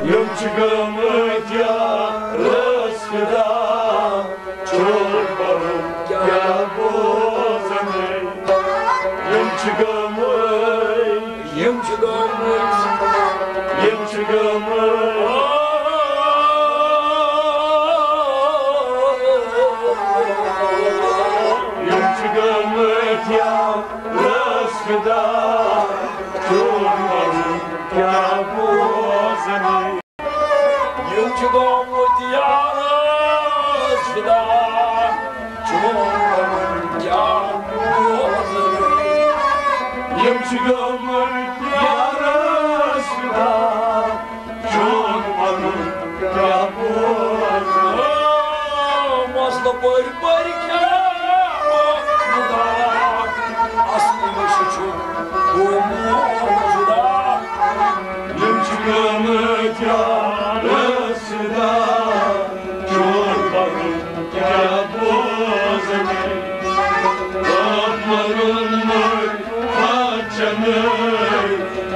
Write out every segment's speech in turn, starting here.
Yımçıgımıt yarısıda çorbarım ya bozanı. Yımçıgımıt, yımçıgımıt, yımçıgımıt. Yımçıgımıt yarısıda çorbarım ya bozanı. Yımçıgımıt yarısıda çorbarım ya bozanı. Yımçıgımıt yarısıda çorbarım ya bozanı. Masla barbarken aslında şu çok umurda. Yımçıgımıt yarısıda çorbarım ya bozanı. Kapların var kaçanı,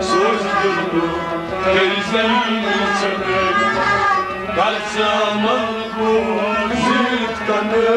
sözdürdü teyzenin seni. Kaçsana bu zıtkanı.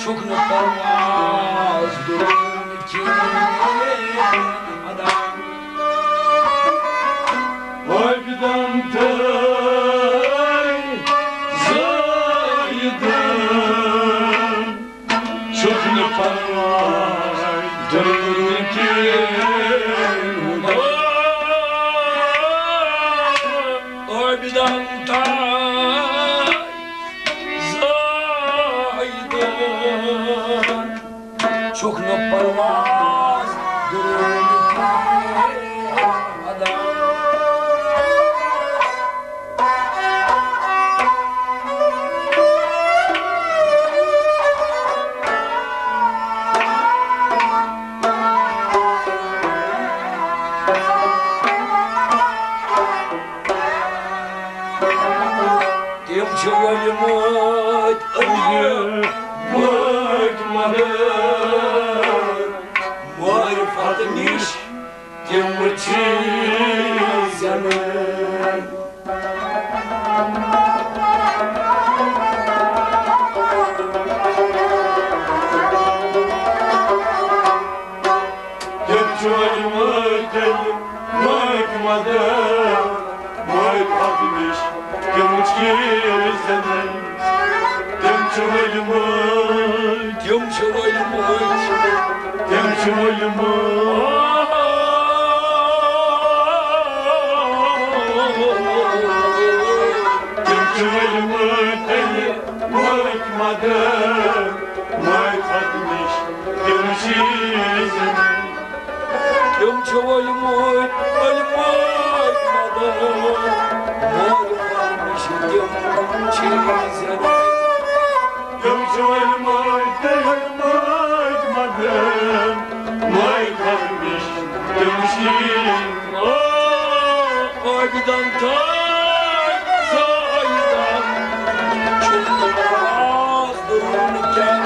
Çok nefes durun ki adam. Vay bidan tay zaydım. Çok nefes durun ki adam. Vay bidan tay çok nopparmaz durur ki adam. Yımçıgımıt bakmadı. Marifetmiş yımçızanın. Yımçıgımıt bakmadı. Marifetmiş yımçızanın. Yımçıgımıt, yımçıgımıt, yımçıgımıt. Yımçıgımıt bakmadı. Marifetmiş yımçızanın. Yımçıgımıt bakmadı. Marifetmiş yımçızanın. Yımçıgımıt bakmadı. Marifetmiş yımçızanın. Aydan tay saydan çok az dururken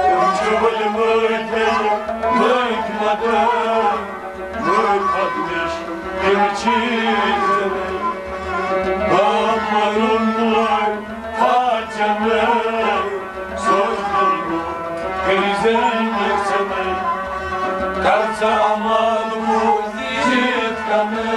Yımçıgımıt bakmadı. Marifetmiş yımçızanın. Kapların var kaçanı, sözdürdü teyzenin seni. Kaçamadı bu zıtkanı.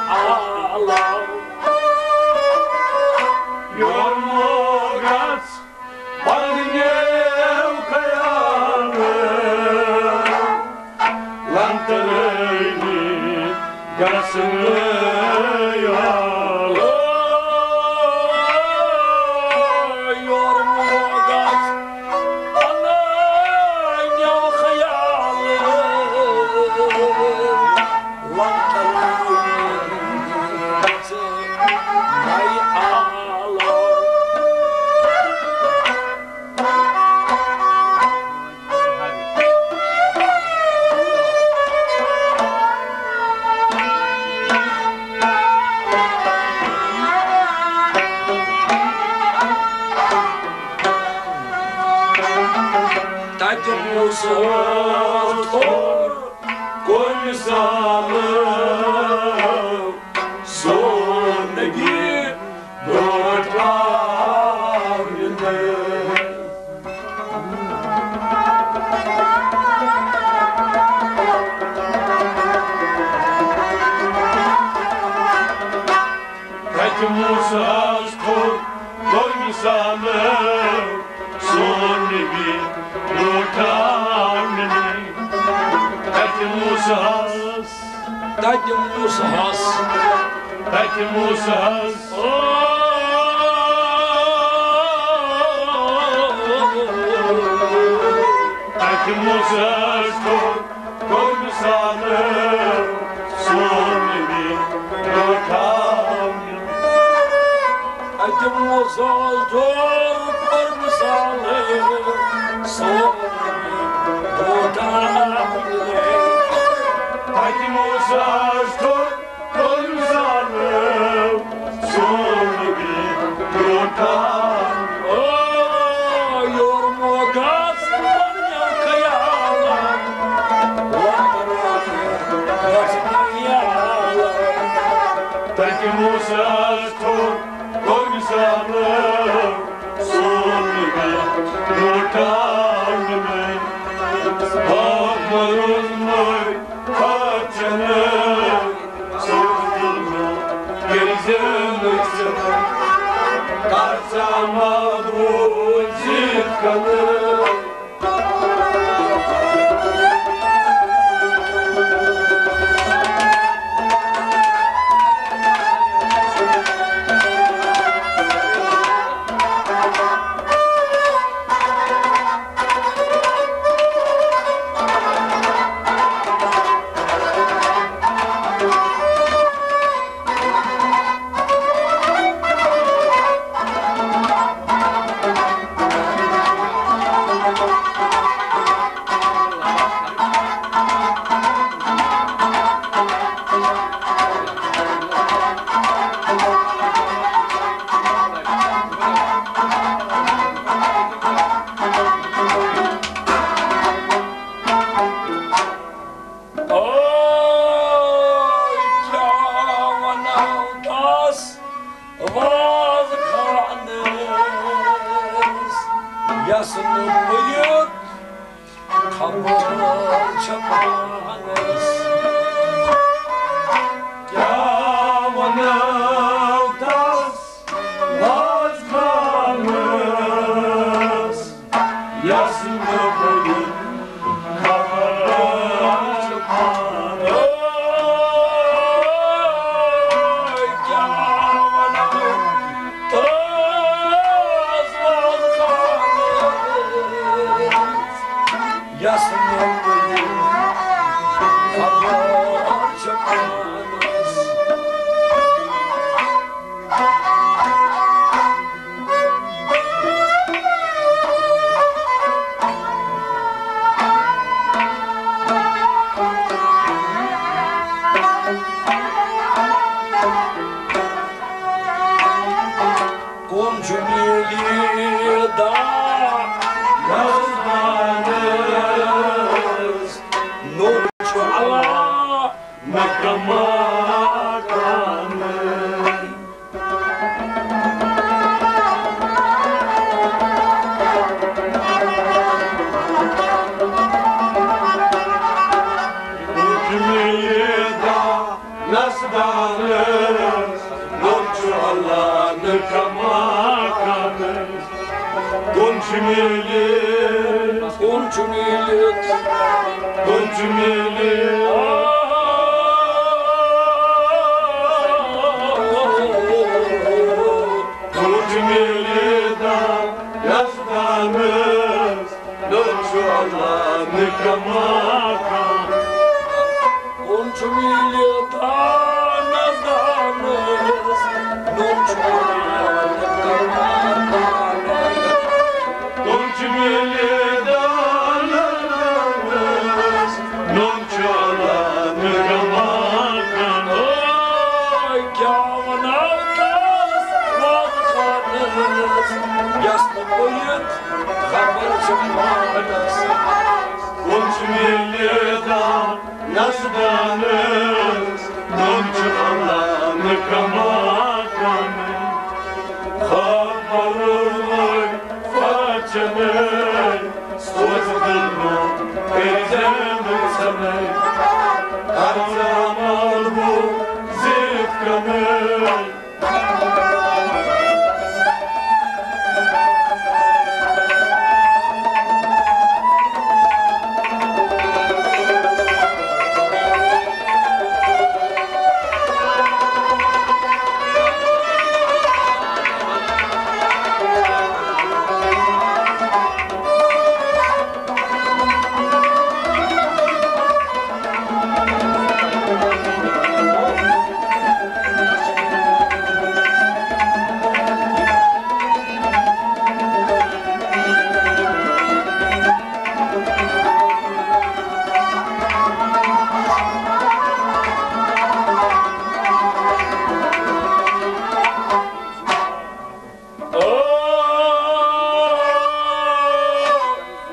Allah Yormugat Bardinev kayalı Lantarayni Garasını yalı Yormugat Bardinev kayalı Koysalım sondaki dört avlinde Kaçmışız koysalım sondaki dört avlinde Kaçmışız Dayım Musas Kaçmışız Kaçmışız koysalım sondaki dört avlinde Dayım Musas kormusalım Sonra Kaçmışız koysalım sondaki dört avlinde Yormugat Bardinev kayalı Kaçmışız koysalım sondaki dört avlinde Bakmıyoruz mu kaçanım Sözgülme gerizemeksin Kaçama bu zifkanım Yasını büyük kabul çapanız Yamanım tas vazmanız Yasını koyun kafalar çapanız Yasını büyük kabul çapanız Komşu birliği da Yazmanız nur çoğala Makamanız Hükmüye da nasdanı Noncu Allah'ını kamakamız Gonçumilit Gonçumilit Gonçumilit Yazdanız Noncu Allah'ını kamakamız Gonçumilit Yazdanız Noncu Allah'ını kamakamız Gonçumilit Noncu Allah'ını kamakamız Ay kâvanavdas Vazkanız Yaslı boyut Haber çıkmanız Gonçumilit Yazdanız Noncu Allah'ını kamakamız Habarılay façanay Sozdılma Erzemizamay Karzamal bu zifkamay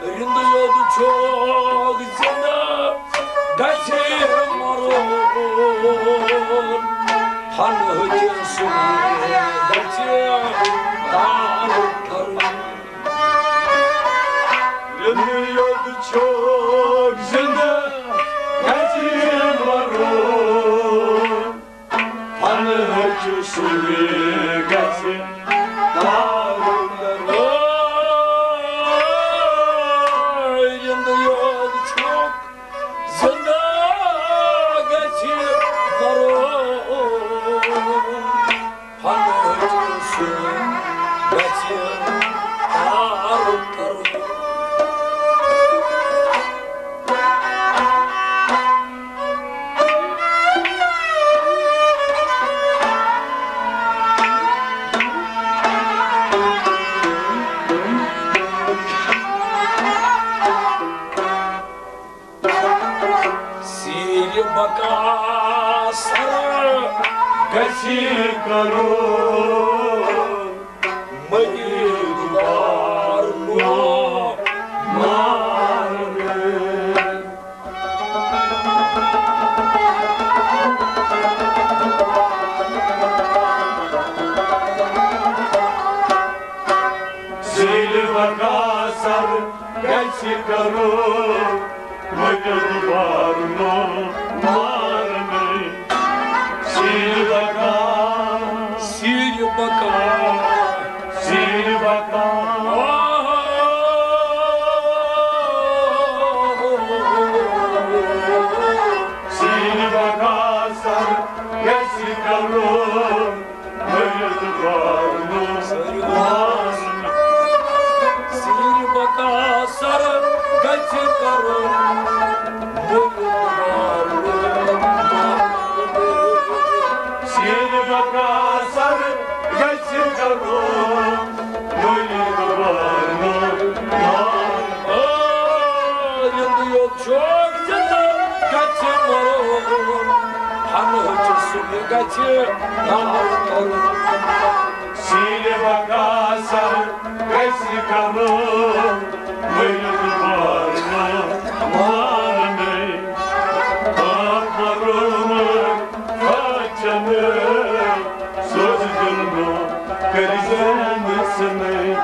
Elinde yoldu çok sana Kaçırım marul Hanı hıcınsın Kaçırım Tanrım Yanıyordu çok zinde Kaçırım var o Hanı hıçısını kaçır Dağlarım Elinde yoldu çok sana Kaçırım marul Hanı hıcınsın Kaçırım Tanrım Siri baka sarı Kaçır karun Mayır var no Marın Zili vakasar Kaçır karun Mayır var no Marın Zili vakasar Siri baka Zili vakasar Zili vakasar Kaçır karun Mayır var no Marın Siri baka sarı Kaçır karın Boyun var Seni bakasar geçir karun Böyle duvarlar Yandı yok çok canı Kaçır marul Hanı hıcırsın kaçır Tanrım Seni bakasar geçir karun Böyle duvarlar Akmarımın kaçanı Sözgünü Krizemesini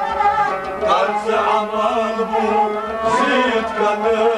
Karşı amal bu zitkanı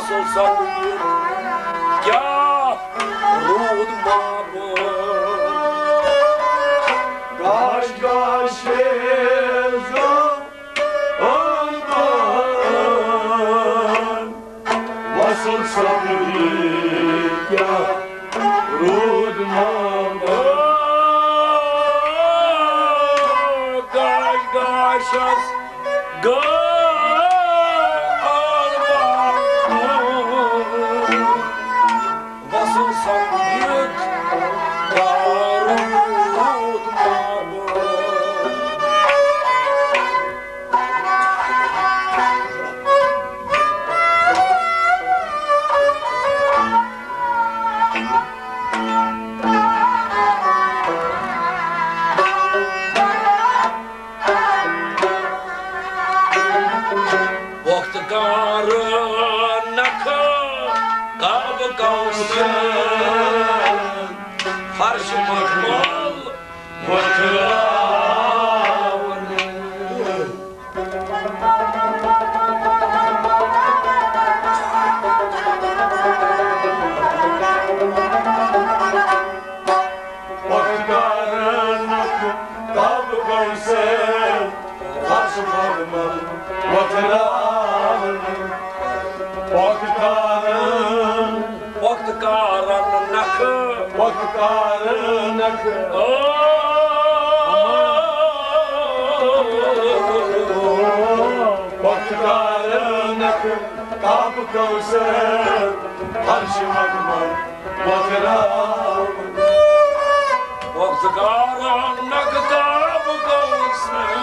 Vasıl sanıyor ya Rud Mabur Gaş gaş ezan Aman Vasıl sabır ya Rudman Gaş gaşas Vasıl sanıyor ya Rud Mabur Vakti karınakı kabı kalsın Harşı makmal vakıravını Vaktikarın akı Kabı kavsen Karşı parmağım Vakıravını Vaktikarın Vakti karınakı Vaktikarın akı Vaktikarın akı Kabı kavsen Karşı parmağım Vakıravını Vakti karınakı kabı kalsın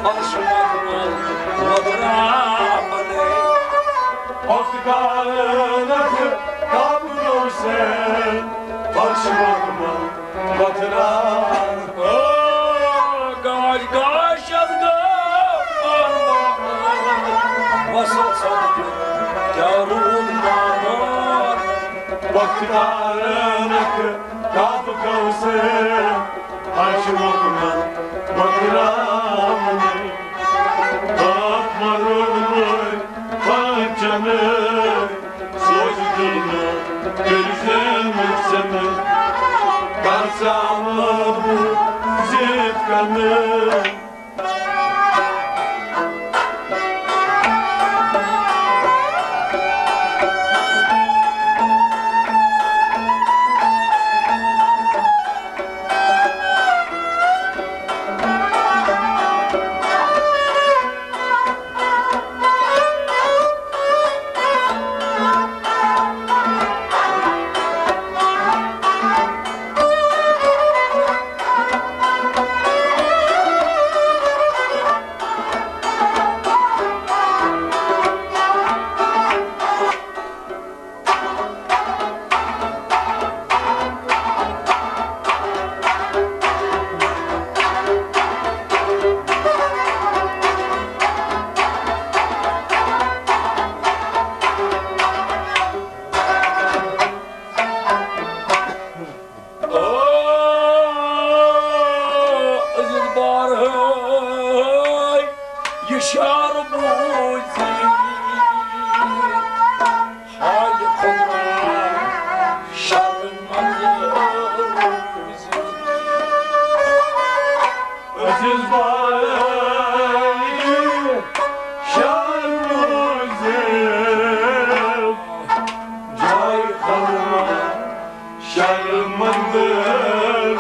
Harşı makmal vakıravını Vaktikarın akı Kabı kavsen Karşı parmağım Vakıravını Gaş gaş yazgı Vasıl sanıyor yarun mamar Vaktikarın akı Kabı kavsen Karşı parmağım Vakıravını Kapmarulmuş Parçanı Sözünü Gözümüzümü Karsamı bu Zifkanı Yaşar bu zil Hali kudra şarmadı Öziz bari şarmuzim Cay kalma şarmandır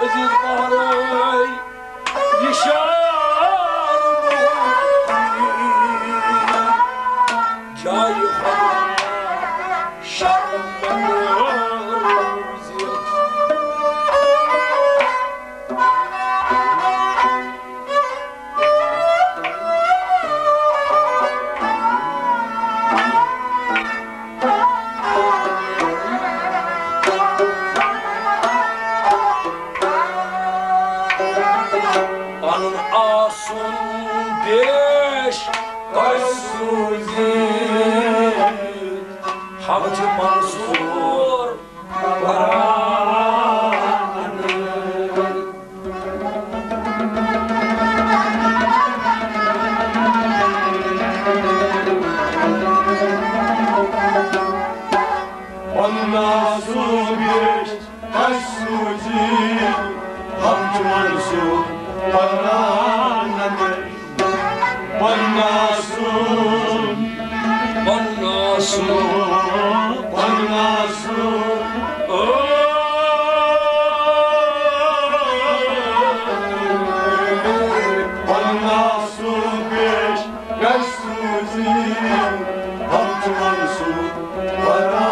Aziz Baray Yaşar bu Cay kalma şarmadı Anın asun beş kaysuzit Hamdi Mansur Baranı Bana su bir taş suci Hamçıman su bana ne Bana su Bana su Bana su Bana su bir taş suci Hamçıman su bana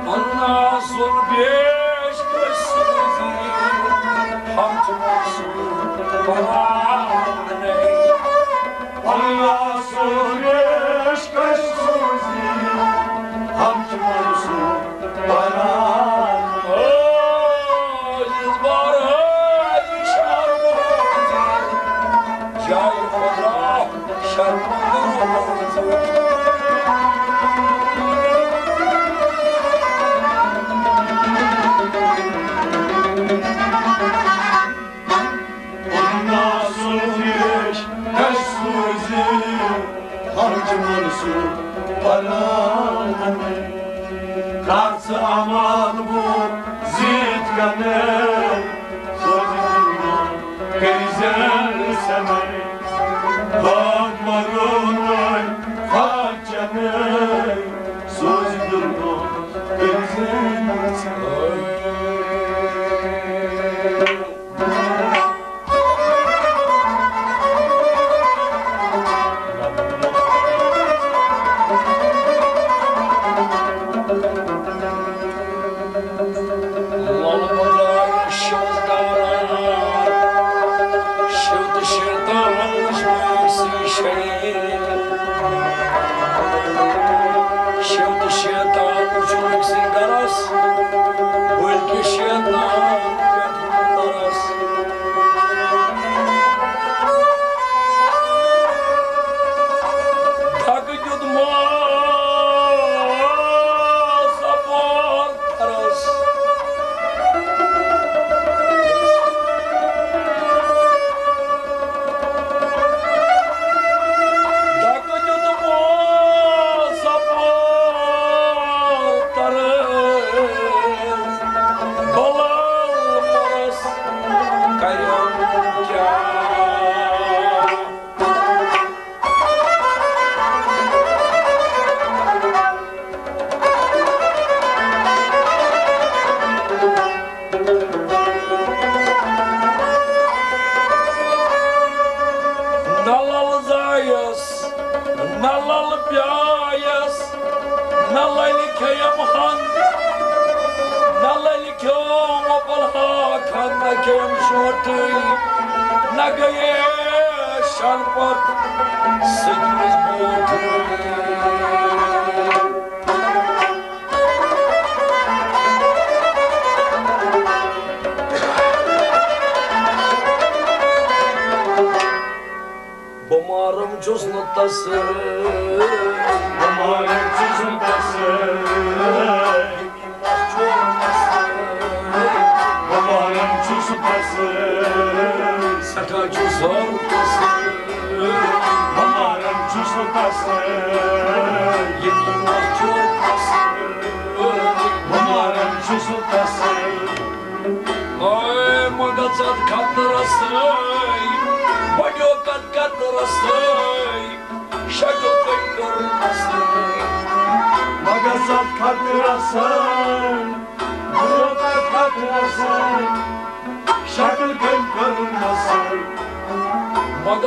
Bana su beş kısmı Hamçıman su bana ne Allah sureş kaç suzi Hamçıman su bana Aziz baraj şarmazı Cay ola şarmazı Allah sureş kaç suzi Hamçıman su bana Kartı aman bu zitkane Sözünü güzel semer Bakmarunay faccane Sözünü güzel semer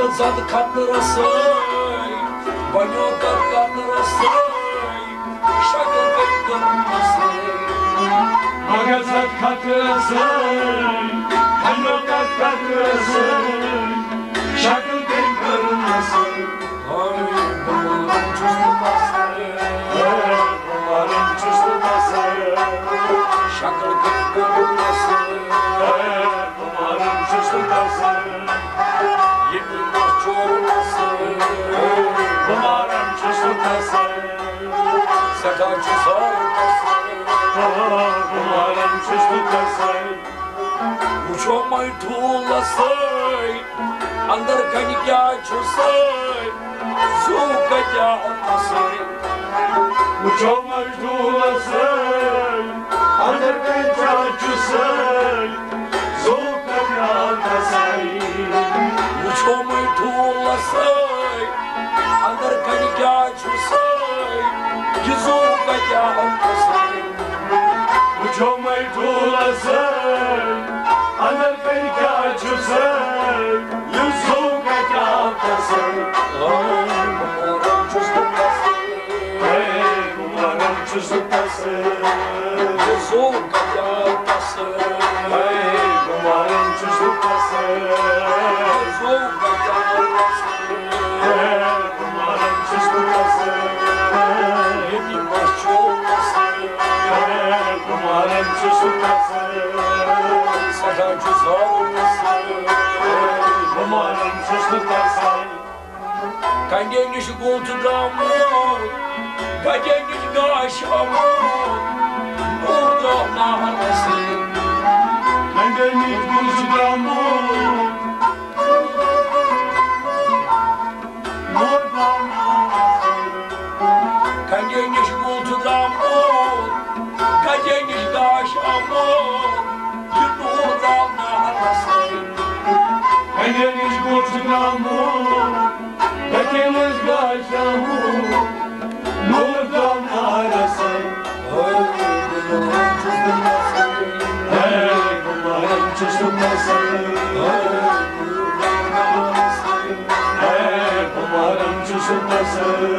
Magazat katlırasay, banyokat katlırasay, şakıl katlırasay. Magazat katlırasay, banyokat katlırasay, şakıl katlırasay. Ay, babalarım çözülmezsay, babalarım çözülmezsay, şakıl katlırasay, babalarım çözülmezsay. Umarım çözülmezsay Sakacı sarmasay Umarım çözülmezsay Uçamayı tuğlasay Andar kanigya chusay, zukatya pasay. Uçamay tulasay, Anderken çarçısay, Zokak yakasay. Uçamay tulasay, andar kanigya chusay, zukatya pasay. Uçamay tulasay, Anderken çarçısay, Zokak yakasay. Kumaram çustu pasay, Kumaram çustu pasay, zukatya pasay. Kumaram çustu pasay, Zukatya pasay. Kumaram çustu pasay, Yedi maço pasay. Kumaram çustu pasay, Sahancı zor pasay. Kumaram çustu pasay. Kangengiş kultugamur, kangengiş gaşamur, burada naharasın. Mengenit kuzgamur, Mordan Kangengiş kultugamur, kangengiş gaşamur, burada naharasın. Mengenit kuzgamur, Bekeniz gaşamur, Mordan arasay. Kumaram çustu pasay, Kumaram çustu pasay,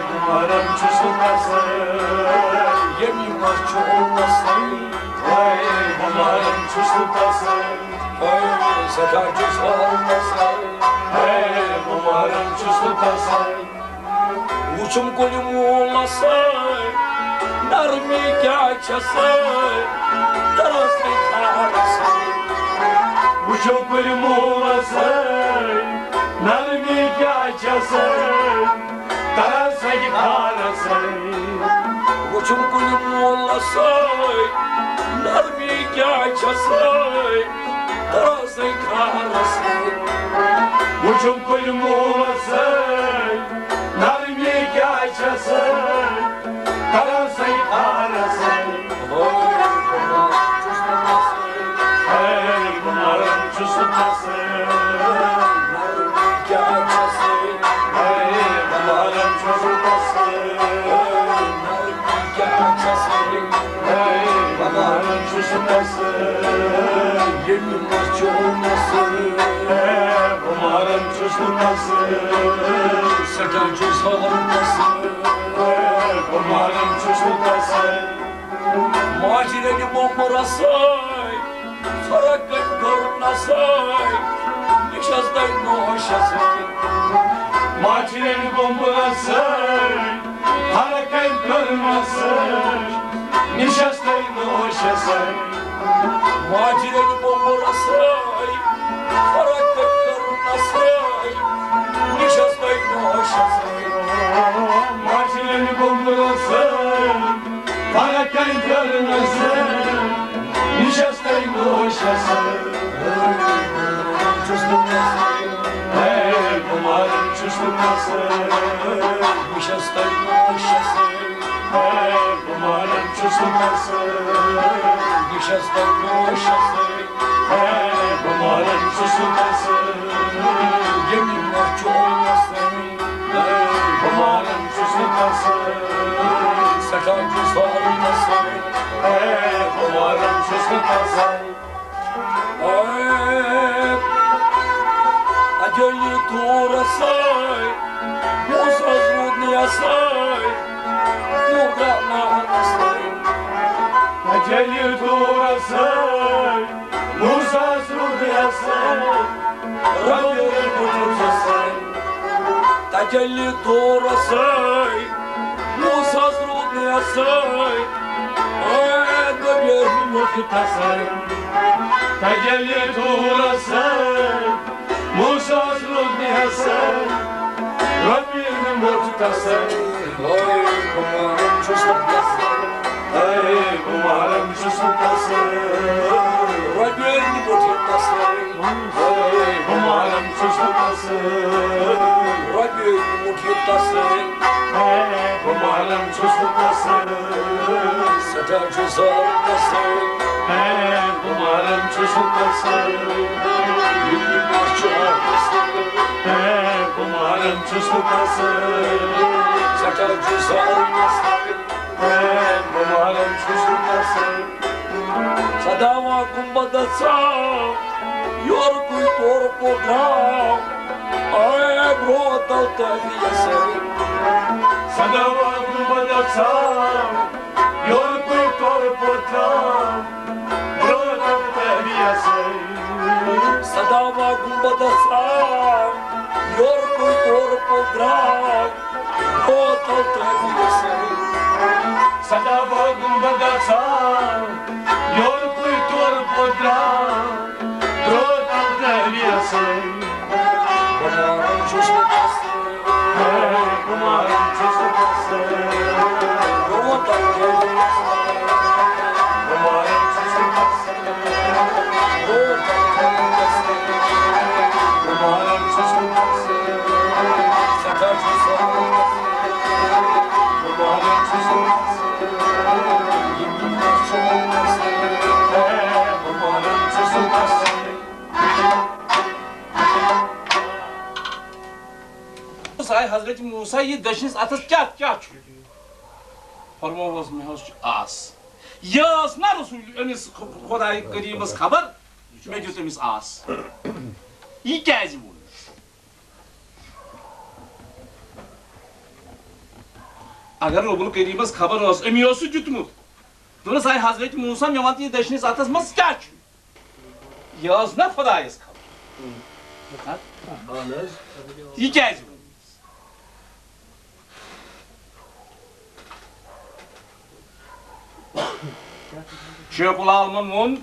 Kumaram çustu pasay, Yedi maço pasay. Kumaram çustu pasay, Sahancı zor pasay. Kumaram çustu pasay. Uçum kolum olasay, narmi kaçasay, tarasay karasay. Bu çok ölüm olasay, Narmi kaçasay, Tarasay karasay. Uçum kolum olasay, narmi kaçasay, tarasay karasay. Uçum kulum olasay, Narmi kaçasay, Tarasay karasay. Kumaram çustu pasay, Kumaram çustu pasay, Kumaram çustu pasay, Kumaram çustu pasay, Kumaram çustu pasay. Macireni bomburasay, farakın korunasay, nişastay noşasay. Maçileri bombalasay, Harakayı kırmasay, Nişastayı noşasay. Macireni bomburasay, farakın korunasay, nişastay noşasay. Maçileri bombalasay, Harakayı kırmasay, Nişastayı noşasay. Kumaram çustu pasay, Nişastay noşasay. Kumaram çustu pasay, Nişastay noşasay. Kumaram çustu pasay, Yemin mahçu olmasay. Kumaram çustu pasay, Sahancı sormasay. Kumaram çustu pasay. Aceli turasay, Musa zrudniyasay, Murda naharasay. Aceli durasay, Musa srudiyasay, Rabbim kututsasay. Aceli turasay, Musa zrudniyasay, Gabyerim Kututsasay. Aceli durasay, Musa srudiyasay, Rabbim kututsasay. Kumaram çustu pasay. Kumaram çustu pasay, Rabbi Rabbi mutlutasın Kumarım çocuktasın Satarcı sarıtasın Kumarım çocuktasın Yüklü marşı arkasın Kumarım çocuktasın Satarcı sarıtasın Kumarım çocuktasın Sadava kumbadasın Yorkuy torpo gram Ay bro dalta diyasın Sadava kumbadatsam Yorkuy torpotam Brotam teviyasın Sadava kumbadasın Yorkuy torpo gram Bro dalta diyasın Sadava kumbadatsam Yorkuy torpotam Brotam teviyasın Kumarım çocuktasın Kumarım çocuktasın Bro dalta diyasın Kumarım çocuktasın Bro dalta diyasın Kumarım çocuktasın Satarcı sarıtasın Kumarım çocuktasın Yüklü marşı arkasın Kumarım çocuktasın Say Hazreti Musa'yı dışınız atas क्या Farmavaz mihas as. Yas na Resul ömüz Xuday Kerim'imiz haber meclisimiz as. İyi kez bu. Agar Resul Kerim'imiz haber as emiyosu jutmut. Dona say Hazreti Musa mevanti dışınız atas mas क्या Yas na Xudayız haber. İyi kez bu. Şeyhul Alman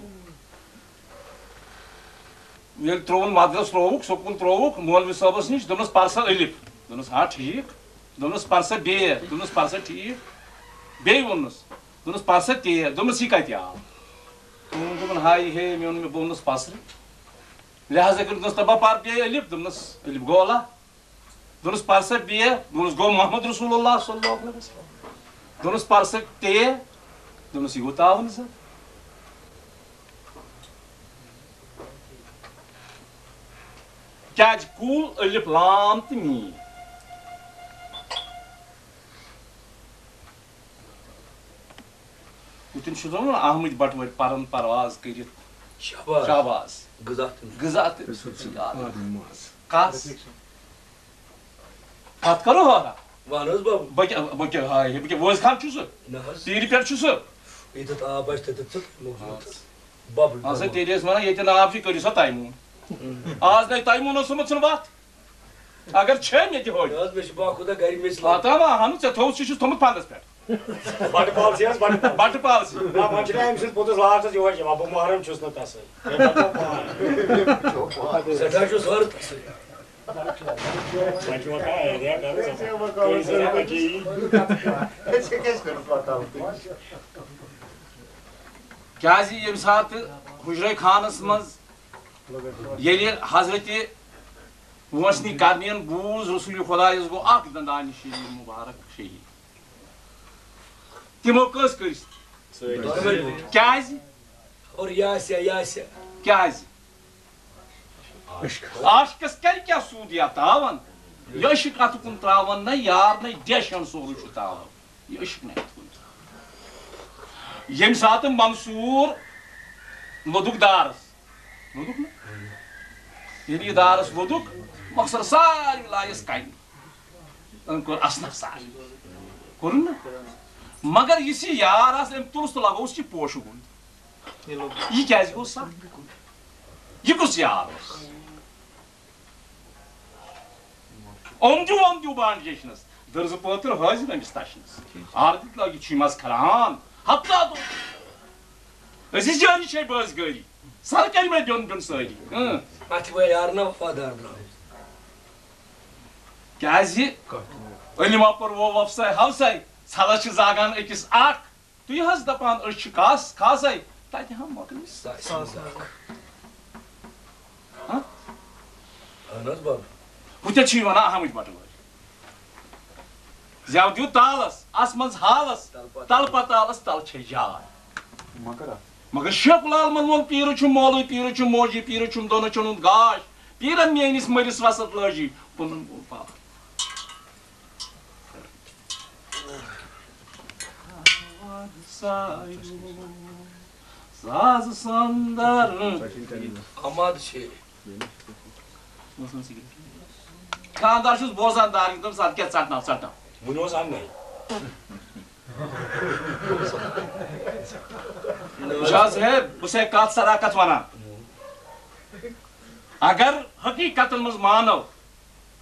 wil trouwen madras trouwuk, sokun trouwuk, mon visabas niş, donos parsa elip. Donos ha ठीक, donos parsa B, donos parsa ठीक. B bonus. Donos parsa T, donos sikayt ya. Donos hay he meon me bonus pasri. Lihaza kır donos taba par B elip, donos elip gola. Donos parsa B, donos go Muhammed Rasulullah sallallahu aleyhi ve sellem. Donos parsa T, donos igotavın sa. Kâj kul elip lam timi. Bütün şu zaman Ahmet Batvar paran parvaz kıyıt. Şabaz. Gızat. Kas. Kat karo hara. Vanız baba. Bakya hay. Bakya voz kam çusu. Nahas. Tiri per çusu. İtat ağaçta tık Babul. Asa teres mana yete na afi kırısa taymun. Az ne taymun olsa mı vaxt? Agar çem yeti hoy. Nahas beş bakuda garip mesela. Atama hanım se tavus çusu tomut pandas per. Bate palsiyas, bate palsiyas. Batı palsi. Na maçılayım siz potus lağırtız yuvaş ya. Bu muharrem çözünü tası. Satarcı sarıtası. Sanki vakaya ya karı Köyüzünü peki. Gazi yem saatı Hujre Khanısımız yeli Hazreti Muasni Karniyan buz Resulü Xudayız bu akıldan da şiir mübarek şeyi. Timo kız kız. Gazi. Or Yasya. Gazi. Aşkız kerkya Suudiya tavan. Yaşık atıkun travan ne yar ne deşan sorucu tavan. Yaşık ne atıkun travan. Yem saatı Mansur Voduk Darız. Voduk mu? Yeni Darız Voduk. Maksar sari vilayet kayn. Ankor asnaf sari. Korun mu? Magar yisi yar aslem turist lagos ki poşu gun. İyi kez olsa. Yıkız yar. Omdu bağıncaşınız. Dırzı pıhtır hazine mistaşınız. Ardıkla geçimaz karan. Hatta da. Siz canı şey bağız gari. Sarı kelime dön söyle. Atiba yarına vafadarlar. Gazi. Önüm apar o vafsay havsay. Salaşı zagan ekis ak. Tuyu haz dapan ırşı kasay. Tadi ham bakınız. Saysak. Ha? Anaz baba. Hute छी वना अहमद बटवारी ज़्यादा तालस आसमान हालस तल पतालस तल छे जाय मगर शेख लाल मनमोहन पीर छु मौलवी पीर छु मोजी पीर छु दोनो चुन गाश पीरन मेनिस मरिस वसत लजी पुनन पा साज संदर Ahmad şey. खानदार छुस बोसान दार एकदम साथ क्या चटना चटना Bunu o zaman ne? Shaz है उसे कात सराकत वना अगर हकीकत मज मानव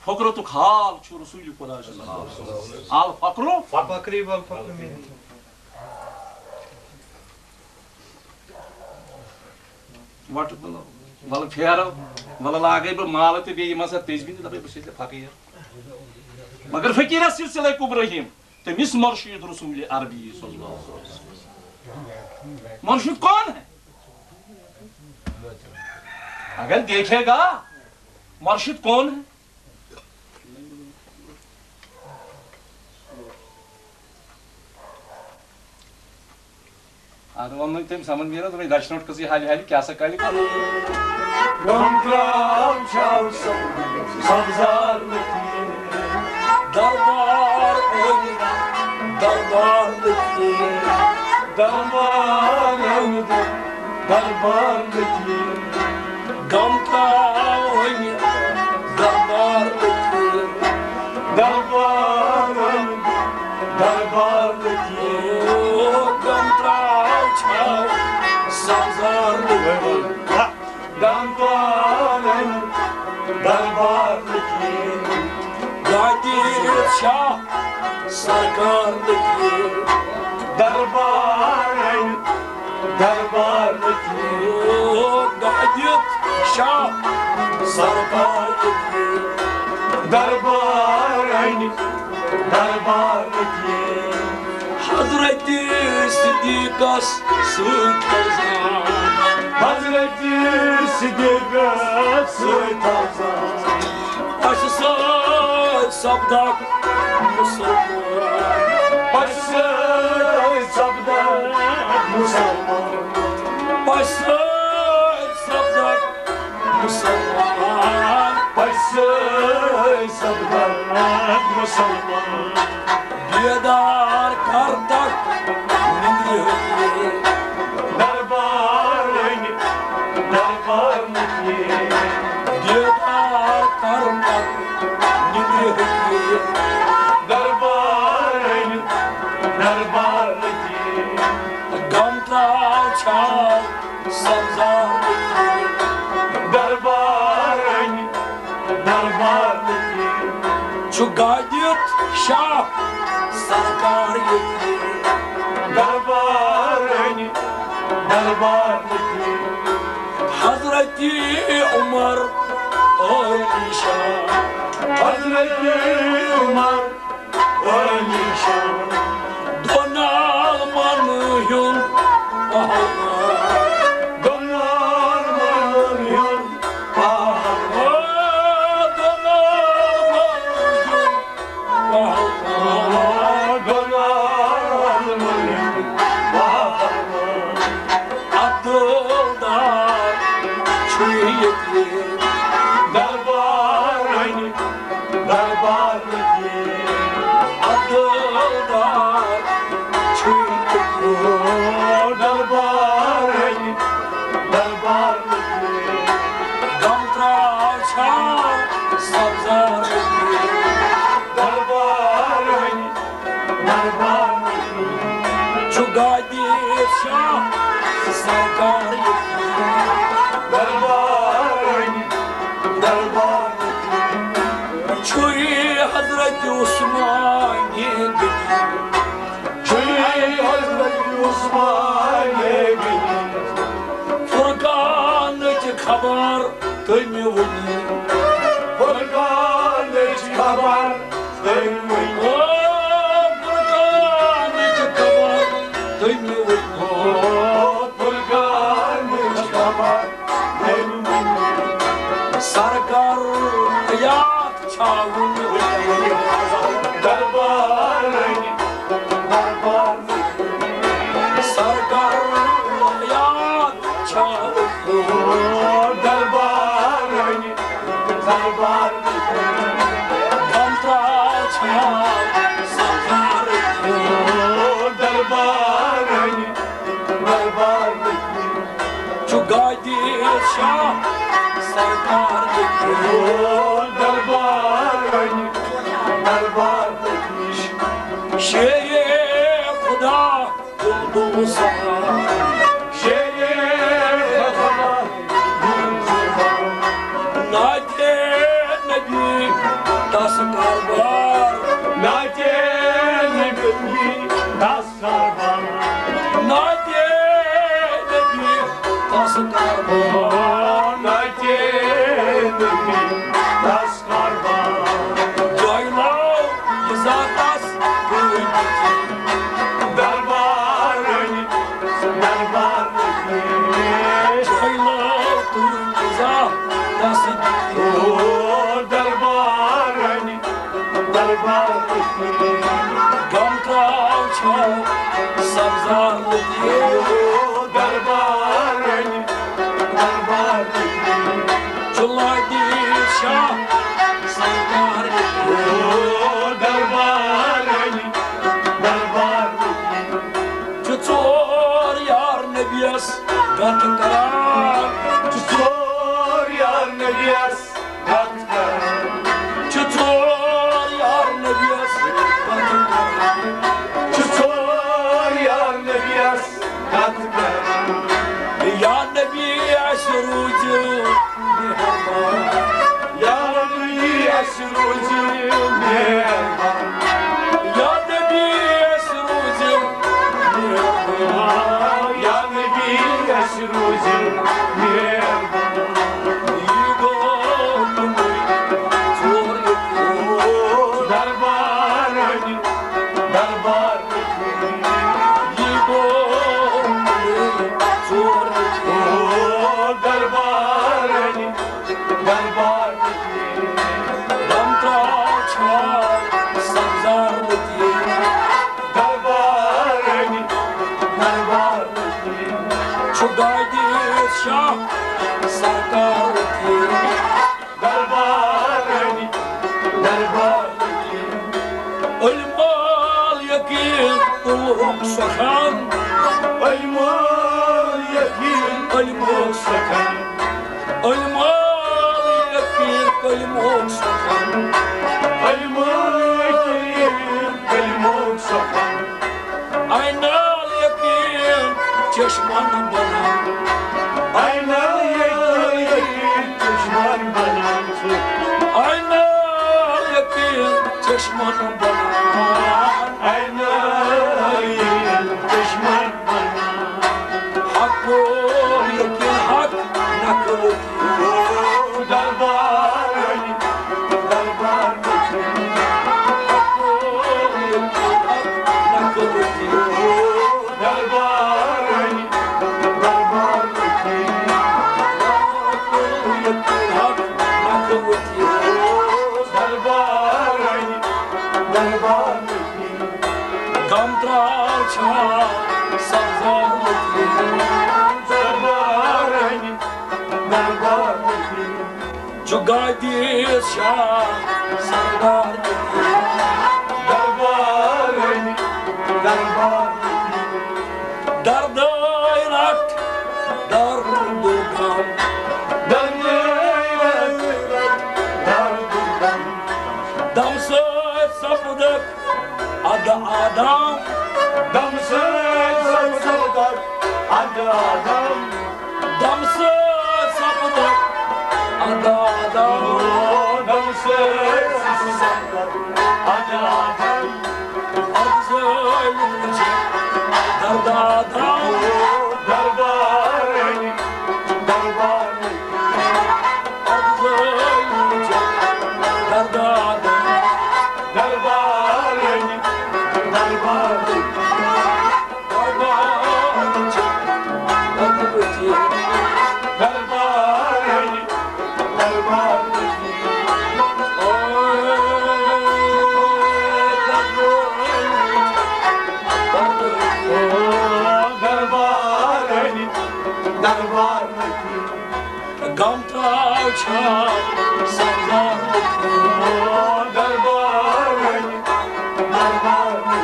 फकरो तो हाल छु रसूल खुदा आल फकरो Fakri val fakri min. What वल फेरो वल लागे ब माल ते बे मस तेज बिन दबे बसे फकीर मगर फकीर सिलसिला इब्राहिम तमिस मुर्शिद रसूल अरबी सल्लल्लाहु अलैहि वसल्लम मुर्शिद कौन है अगर देखेगा मुर्शिद कौन है अगर वो नहीं समझ में आ रहा तो मैं दर्शन नोट कसी हाली हाली क्या सकाली का Gomkram çalsın sabzar metin. Darbar oyna, darbarlık yer. Darbar evde darbar metin. Gamta oyna, darbarlık yer. Darbar evde darbar metin. Gamta çal, sazarlık yer. Darbar evde darbar metin. Kadir Şah, sarkarlık yer. Darbar evde darbar metin. Kadir Şah, sarkarlık yer. Darbar evde darbar metin. Hazreti Sıddikas Sultan Hazreti Sıddık'a Sultan. Başı saç sabdak Musalman Başı sabda Musalman. Başı saç sabdak Musalman Başı sabda Musalman. Diyadar kartak Nindriye Darbar eyni darbar mutli. Diyadar kartak Nindriye Darbar eyni darbar mutli. Gamta çal Sabzarlık Darbar eyni darbar mutli. Şu Kadir Şah sarkar yetli Darbar eyni darbar mutli. Hazreti Umar Alişan Hazreti Umar Alişan. Donalmanıyım Donarmanıyor bahar. Donarmanıyor bahar. Atıldan çüyekli Darbar eyni darbar mutli. Atıldan çüyekli Darbar eyni darbar mutli. Gamtra çal sabzarlık Darbar eyni darbar mutli. Şu Kadir Şah sarkar yetli Darbar eyni darbar mutli. Çuy Hazreti Osman yedi Köy Hazreti Osman Emin. Furkan'cı kabar dönmüyor Furkan hiç kabar dönmüyor. Furkan'cı kabar dönmüyor Furkan hiç kabar dönmüyor. Sarkar ayak çağın Darbarani, darbarani, sargar yat çağın darbarani, darbarani, Kantra çağın sargar darbarani, darbarani, Çugaydi şah sargar darbarani, darbarani. Şeye kuda buldu sana Nade nebi tas karbar Nade nebi tas karbar Yaylav yizatas Yaylav yiza tas Gamtrav çav sabzarlı diye Çulaydi şah sargar Çutur yar nebiyas gatkara Çutur yar nebiyas gatkara Ya nebi aşrucu mihrban Ya nebi aşrucu mihrban Yigo tumuy zor Darbarani, darbarani, Yigo tumuy zor darbarani, darbarani, Damta çal sabzarlı diye darbarani, darbarani, Çugaydi şah sargar diye darbarani, darbarani, Ölmal yakin uluk sakan aymal yakin, Ölmuk sakan Ölmal yakin ölmuk sakan aymal yakin, kalmuk sakan, Aynal yakin çeşman bana aynal yakin, düşman bana tut. Aynal yakin çeşman bana Aynayım düşman bana, Hakkı yakin hak nakıl darbarani, darbarani, Hakkı yakin hak nakıl darbarani, darbarani, darbarani, darbarani, Gamtrav çal sabzarlı darbarani, darbarani, Çugaydi şah sargar darbarani, darbarani, Dardayrat dardugam Damsız sapıdık adı adam damsız sapıdık adı adam, Damsız sapıdık adı adam damsız sapıdık adı adam, Arzı ölünce darda adam darbarani, darbarani, Arzı ölünce darda adam darbarani, darbarani, darda darbarani, darbarani, Gam tavça sazar Darbarani, darbarani,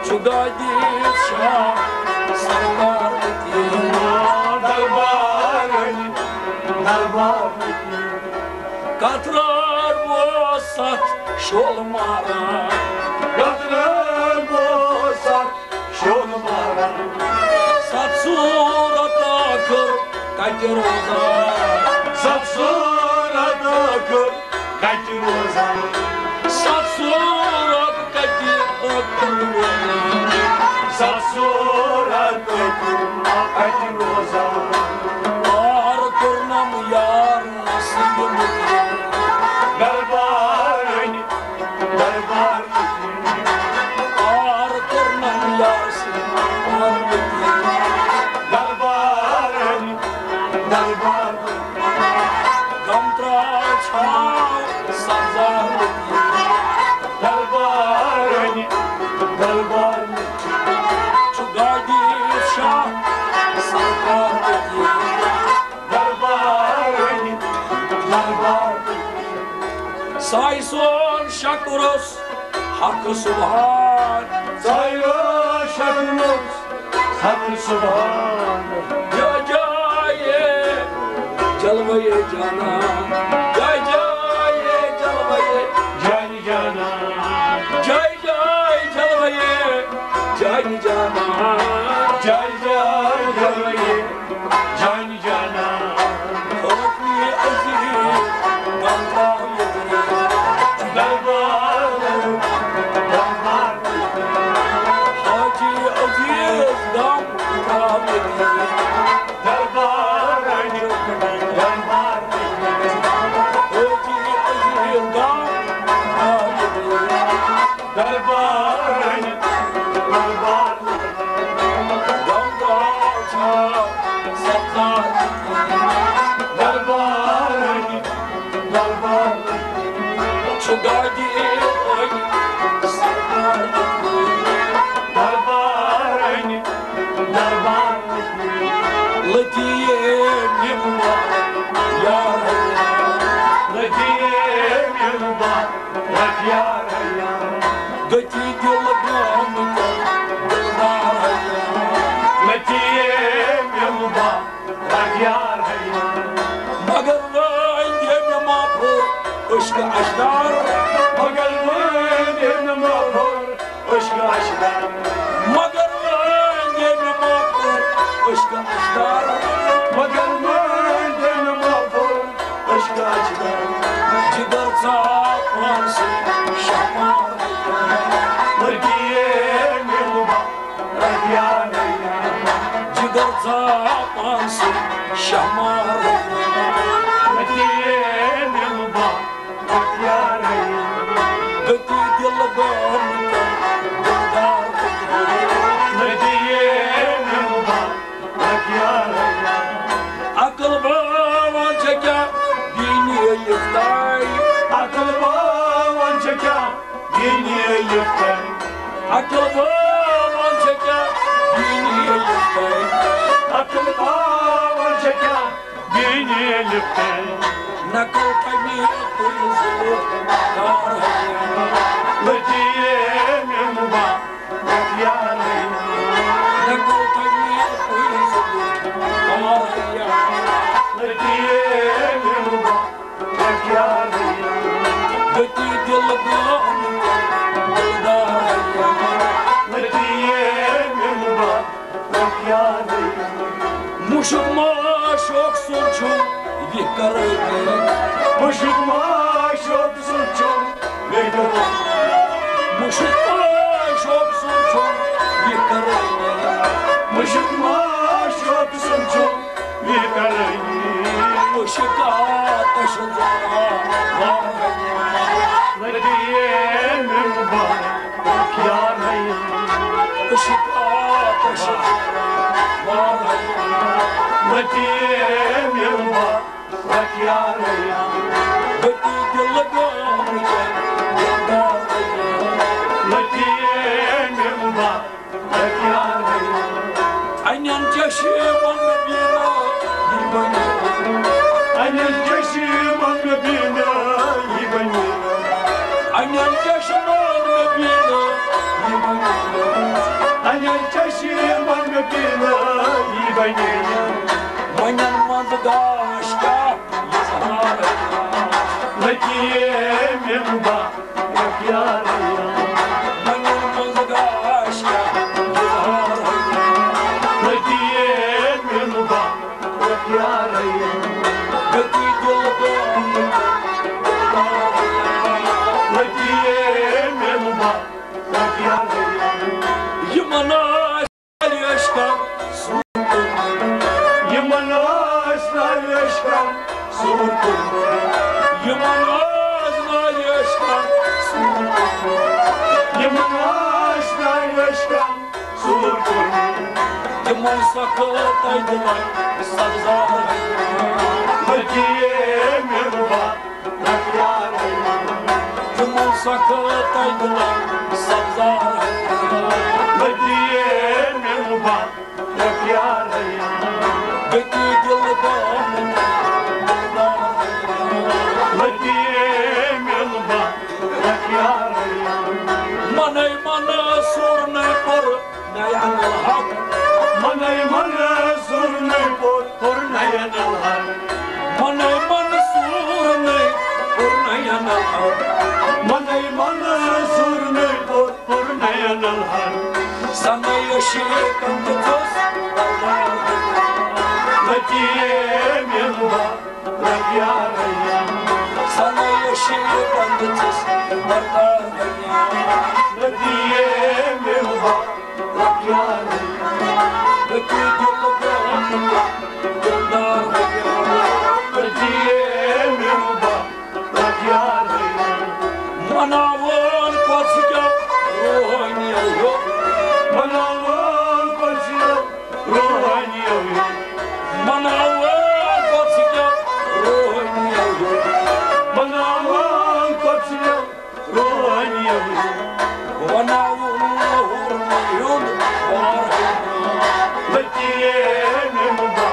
Çugadit şah sazar darbarani, darbarani, Katrar bosat şolmara Kadran bozar şolmara, Sat surata kır kadir ozar Satsura takır kaçırıza, Sat surat kadir ozar Satsura takır kaçırıza, Ar kurnam yar nasibim darbarani, darbarani, Ar kurnam yarsın darbarani, darbarani, Gam tavça sazar darbarani, darbarani, Çugadit şah sazar darbarani, darbarani, Sayson şakuros hakkı subhan Sayra şakırız, sakır subhan, Cacaye calvayı cana Cacaye calvayı cani cana, Cay cay calvayı Cay cana cay cay cayı, cani cana, Korkmi aziz Ganda yediri darbarani, darbarani, Hacı aziz Ganda yediri darbarani, darbarani, Hacı aziz Ganda yediri darbarani, darbarani, Ganda çal Saplar darbarani, darbarani, Çugadi oy Saplar darbarani, darbarani, Latiye mimma Ya Ladiyem yılba, rakyar hayyan, Gati dilgam Dildar Ladiyem yılba, rakyar hayyan, Magar rengim mapu Işkı aşlar Magal benim mahur, ışkı aşklar, Magar rengim mapu Işkı aşlar Magal benim mahur, ışkı aşklar, Cigar çapansı Şamar Ladiyem yılba, rakyar hayyan, Cigar çapansı Şamar Ladiyem yılba, rakyar hayyan, Gati dilgam Dildar Ladiyem yılba, rakyar hayyan, Akıl bavan çeker Dini yıktay akıl bavan çeker, dini yıktay, Akıl bavan çeker Dini yıktay akıl bavan çeker, dini yıktay, Nakıl kaymi kuyusu Kar Ladiyem yılba, rakyar hayyan, Nakıl kaymi kuyusu Kar Ladiyem yılba, rakyar hayyan, Gati dilgam Dildar Ladiyem yılba, rakyar hayyan, Muşuk maşok sulçu Vikarayı Muşuk maşok suçum, vedir, Muşuk maşok sulçu Vikarayı Muşuk maşok suçum, vedir, Işıka taşıca Ladiyem yılba, rakyar hayyan, Işıka taşıca Ladiyem yılba, rakyar hayyan, Gati dilgam Dildar Ladiyem yılba, rakyar hayyan, Aynen caşı bana bir Anel keşim anrebina yibanina Anel keşman mebina Anel keşim anrebina yibanina Manyan mazgaşka yazhara Lekiyem yemba yakyaraya Manyan mazgaşka yazhara Lekiyem yemba yakyaraya Gati dilgam Lekiyem yemba yakyaraya Yımana yaşkan Yımanasla yaşkan surtun Yımanazla yaşkan Yımanasla yaşkan surtun Yıman sakat aydılar Sabzara Lekiyem yemba yakyaraya Yıman sakat aydılar Sabzara Lekiyem yemba yakyaraya Gati dilgam Lekiyem yemba yakyaraya Manay mana sornay por Nayan hak Manay mana surne por nayan alhar Manay mana sornay por Nayan hak Manay mana surne por nayan alhar Sana yaşayan tutus Lekiyem yemba yakyaraya Sana yaşayan tutus Lekiyem yemba yakyaraya Gati dilgam Lekiyem yemba yakyaraya Manavan patsıca oynayıyor Manavan koçya ruhaniyo Manavan patsıca oynayıyor Manavan koçya ruhaniyo Manavan oynayıyor Lekiyem yemba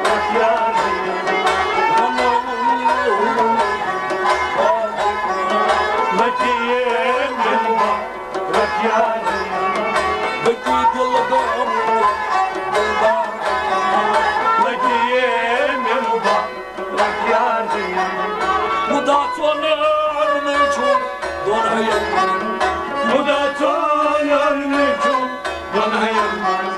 yakyaraya Lekiyem yemba yakyaraya Lekiyem yemba yakyaraya Muda tonar nücum donayanmaz Muda tonar nücum donayanmaz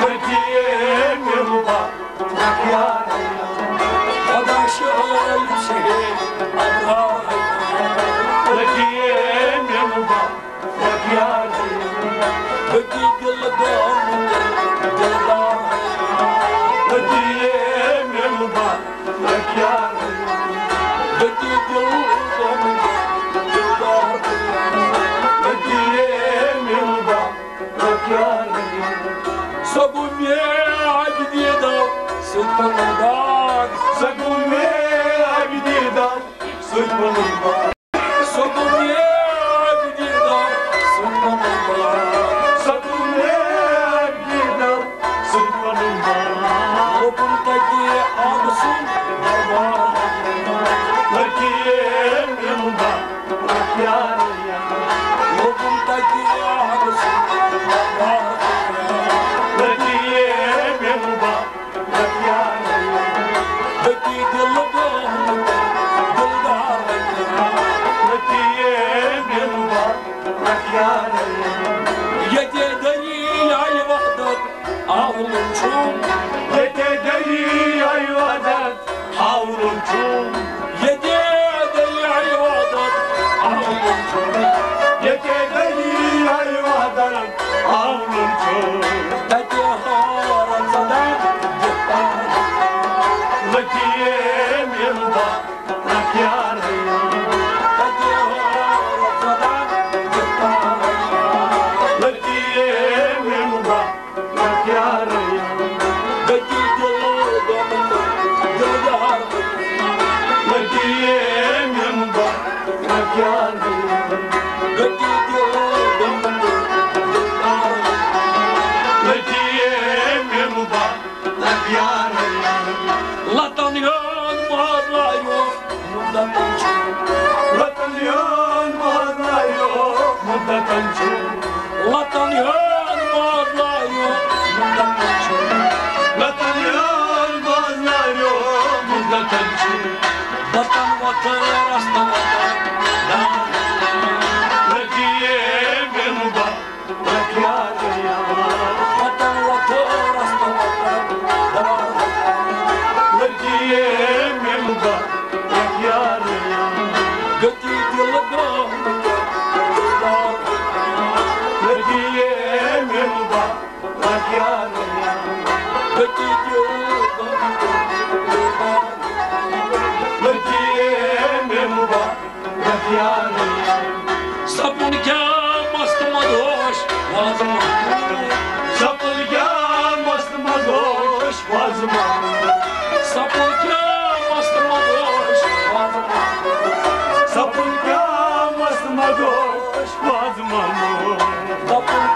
Lekiyem yemba yakyaraya Lekiyem yemba yakyaraya Lekiyem yemba yakyaraya Lekiyem yemba yakyaraya Sabunye abdiyeda sıkmadan Sagume abdidan sıkmalımba Sabunye abdiyeda sıkmadan Sagume abdidan sıkmalımba Topuntaki ağzın barbar Lekiyem yemba yakyaraya Topuntaki ağzın barbar Lekiyem yemba yakyaraya Peki dilgam dildar Lekiyem yemba yakyaraya Yedi deriyay vahdet ağlın çum Yetederi ayvadat havlunçum Yedi deriyay vahdet ağlın çum Yetederi ayvadat havlunçum Peki haratsadan yıkar Lekiyem yemba yakyaraya Peki haratsadan yıkar Sapın